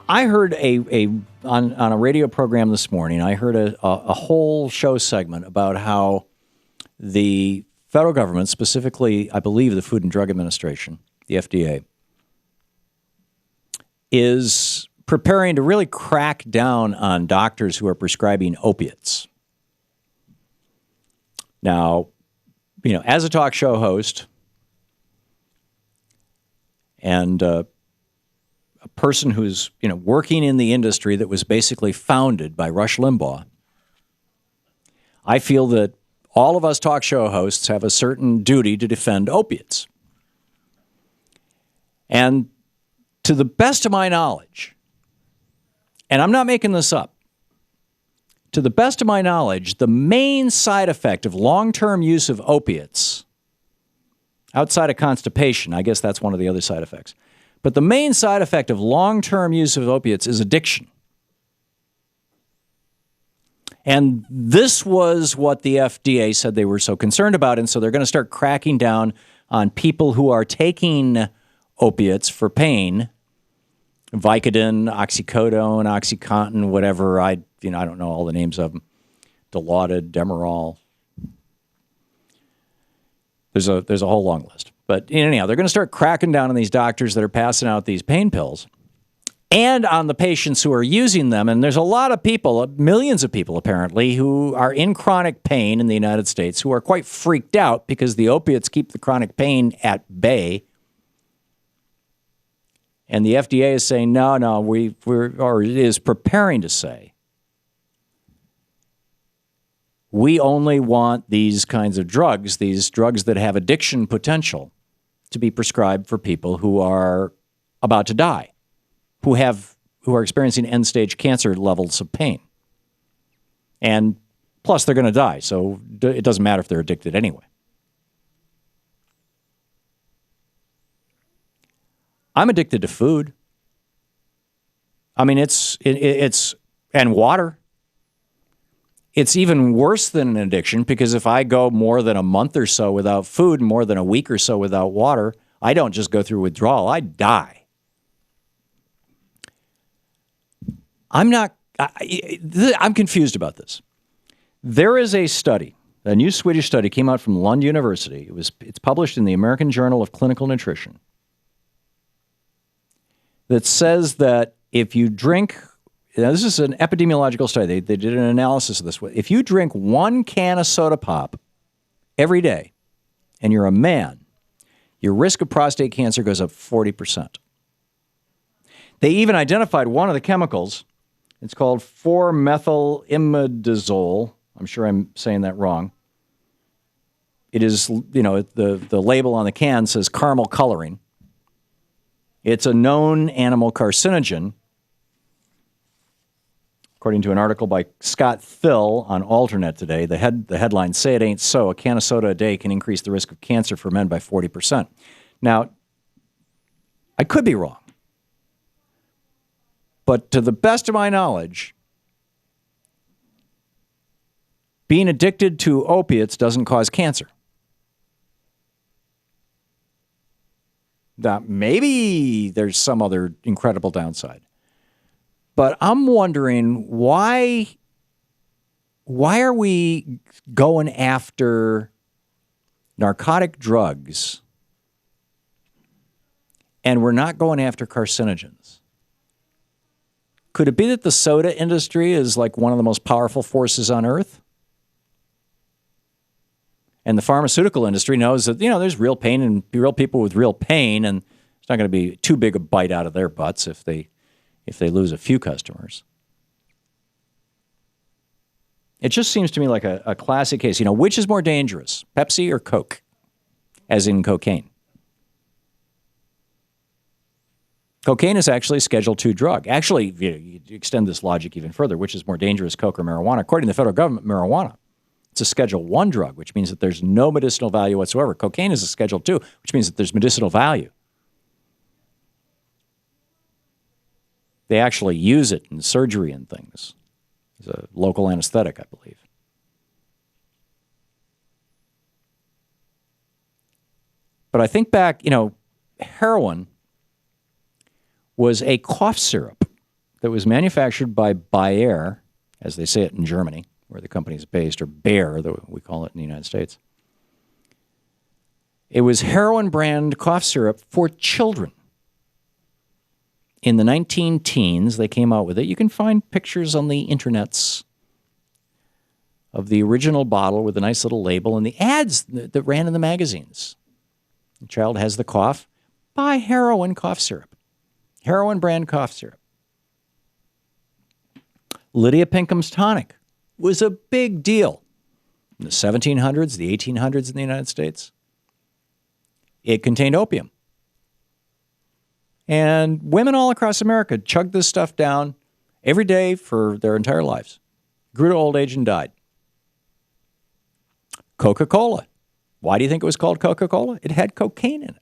I heard on a radio program this morning, I heard a whole show segment about how the federal government, specifically, I believe the Food and Drug Administration, the FDA, is preparing to really crack down on doctors who are prescribing opiates. Now, as a talk show host and a person who's, working in the industry that was basically founded by Rush Limbaugh, I feel that all of us talk show hosts have a certain duty to defend opiates. And to the best of my knowledge, and I'm not making this up, to the best of my knowledge, the main side effect of long-term use of opiates, outside of constipation, I guess that's one of the other side effects, but the main side effect of long-term use of opiates is addiction. And this was what the FDA said they were so concerned about, and so they're going to start cracking down on people who are taking opiates for pain, Vicodin, oxycodone, OxyContin, whatever. I don't know all the names of them. Dilaudid, Demerol. There's a whole long list. But anyhow, they're going to start cracking down on these doctors that are passing out these pain pills and on the patients who are using them. And there's a lot of people, millions of people apparently, who are in chronic pain in the United States who are quite freaked out because the opiates keep the chronic pain at bay. And the FDA is saying, no, is preparing to say, we only want these kinds of drugs, these drugs that have addiction potential, to be prescribed for people who are about to die, who are experiencing end-stage cancer levels of pain. And plus, they're going to die, so it doesn't matter if they're addicted anyway. I'm addicted to food. I mean, it's and water. It's even worse than an addiction because if I go more than a month or so without food, more than a week or so without water, I don't just go through withdrawal, I die. I'm confused about this. There is a study, a new Swedish study came out from Lund University. It's published in the American Journal of Clinical Nutrition that says that if you drink, now this is an epidemiological study, they did an analysis of this. If you drink 1 can of soda pop every day and you're a man, your risk of prostate cancer goes up 40%. They even identified one of the chemicals. It's called 4-methylimidazole. I'm sure I'm saying that wrong. It is, the label on the can says caramel coloring. It's a known animal carcinogen, according to an article by Scott Thill on Alternet today. The headline, "Say It Ain't So, a can of soda a day can increase the risk of cancer for men by 40%. Now, I could be wrong. But to the best of my knowledge, being addicted to opiates doesn't cause cancer. Now, maybe there's some other incredible downside. But I'm wondering why are we going after narcotic drugs and we're not going after carcinogens? Could it be that the soda industry is like one of the most powerful forces on earth? And the pharmaceutical industry knows that, there's real pain and real people with real pain, and it's not going to be too big a bite out of their butts if they lose a few customers. It just seems to me like a classic case. Which is more dangerous, Pepsi or Coke, as in cocaine? Cocaine is actually a Schedule II drug. Actually, you extend this logic even further, which is more dangerous, Coke or marijuana? According to the federal government, marijuana. It's a Schedule I drug, which means that there's no medicinal value whatsoever. Cocaine is a Schedule II, which means that there's medicinal value. They actually use it in surgery and things. It's a local anesthetic, I believe. But I think back, heroin was a cough syrup that was manufactured by Bayer, as they say it in Germany, where the company is based, or Bayer, we call it in the United States. It was heroin brand cough syrup for children. In the 19-teens, they came out with it. You can find pictures on the internets of the original bottle with a nice little label and the ads that ran in the magazines. The child has the cough. Buy heroin cough syrup. Heroin brand cough syrup. Lydia Pinkham's tonic was a big deal in the 1700s, the 1800s in the United States. It contained opium. And women all across America chugged this stuff down every day for their entire lives. Grew to old age and died. Coca-Cola. Why do you think it was called Coca-Cola? It had cocaine in it.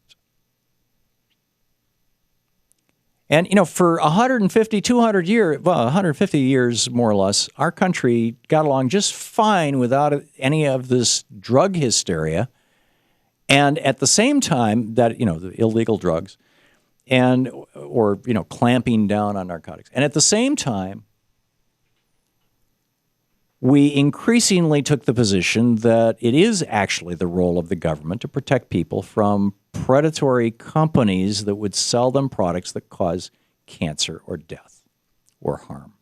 And, for 150, 200 years, 150 years more or less, our country got along just fine without any of this drug hysteria. And at the same time that, the illegal drugs or clamping down on narcotics. And at the same time, we increasingly took the position that it is actually the role of the government to protect people from predatory companies that would sell them products that cause cancer or death or harm.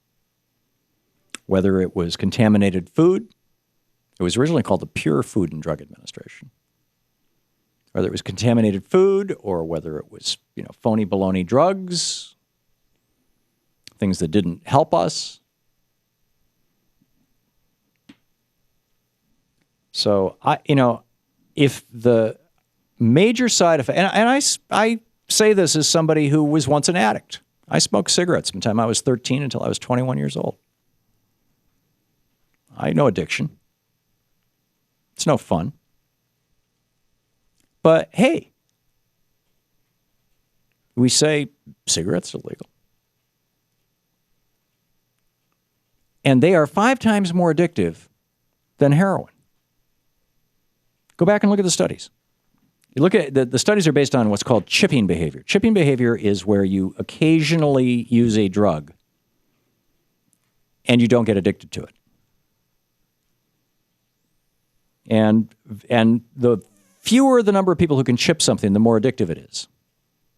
Whether it was contaminated food, it was originally called the Pure Food and Drug Administration. Whether it was contaminated food or whether it was, phony baloney drugs, things that didn't help us. So, if the major side effect, and I say this as somebody who was once an addict. I smoked cigarettes from the time I was 13 until I was 21 years old. I know addiction. It's no fun. But hey, we say cigarettes are illegal. And they are 5 times more addictive than heroin. Go back and look at the studies. You look at the studies are based on what's called chipping behavior. Chipping behavior is where you occasionally use a drug and you don't get addicted to it. And the fewer the number of people who can chip something, the more addictive it is.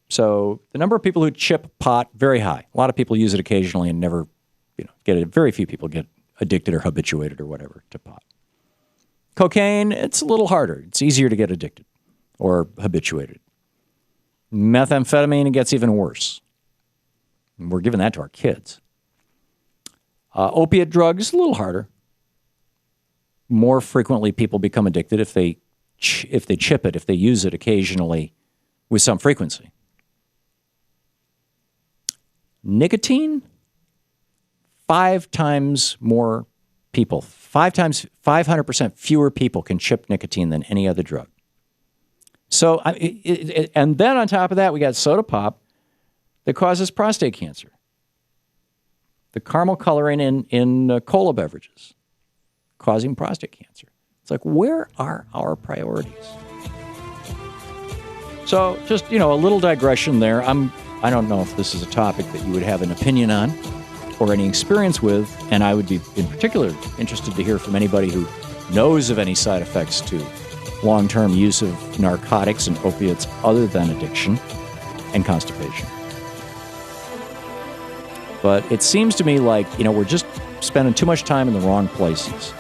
So the number of people who chip pot, very high. A lot of people use it occasionally and never, get it. Very few people get addicted or habituated or whatever to pot. Cocaine, it's a little harder. It's easier to get addicted or habituated. Methamphetamine, it gets even worse. And we're giving that to our kids. Opiate drugs, a little harder. More frequently, people become addicted if they chip it, if they use it occasionally with some frequency. Nicotine, 5 times more people, 500% fewer people can chip nicotine than any other drug. So, and then on top of that, we got soda pop that causes prostate cancer. The caramel coloring in cola beverages causing prostate cancer. It's like, where are our priorities? So just, a little digression there. I don't know if this is a topic that you would have an opinion on or any experience with, and I would be in particular interested to hear from anybody who knows of any side effects to long-term use of narcotics and opiates other than addiction and constipation. But it seems to me like, we're just spending too much time in the wrong places.